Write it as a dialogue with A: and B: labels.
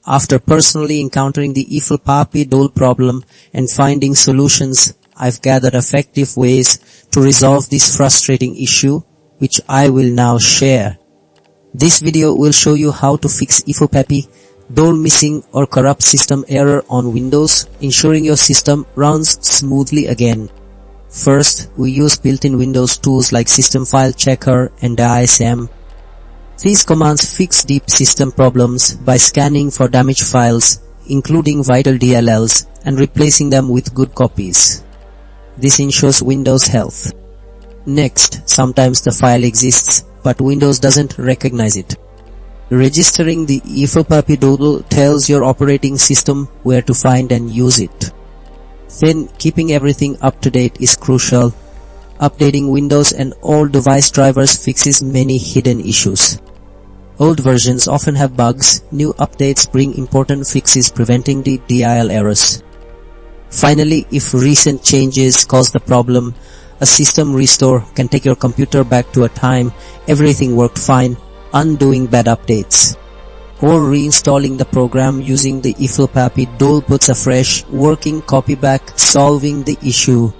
A: After personally encountering the Iphlpapi Dll problem and finding solutions, I've gathered effective ways to resolve this frustrating issue, which I will now share. This video will show you how to fix Iphlpapi Dll missing or corrupt system error on Windows, ensuring your system runs smoothly again. First, we use built-in Windows tools like System File Checker and DISM. These commands fix deep system problems by scanning for damaged files, including vital DLLs, and replacing them with good copies. This ensures Windows health. Next, sometimes the file exists, but Windows doesn't recognize it. Registering the Iphlpapi Dll tells your operating system where to find and use it. Then, keeping everything up to date is crucial. Updating Windows and all device drivers fixes many hidden issues. Old versions often have bugs. New updates bring important fixes, preventing the DLL errors. Finally, if recent changes cause the problem, a system restore can take your computer back to a time everything worked fine, undoing bad updates. Or reinstalling the program using the Iphlpapi Dll puts a fresh, working copy back, solving the issue.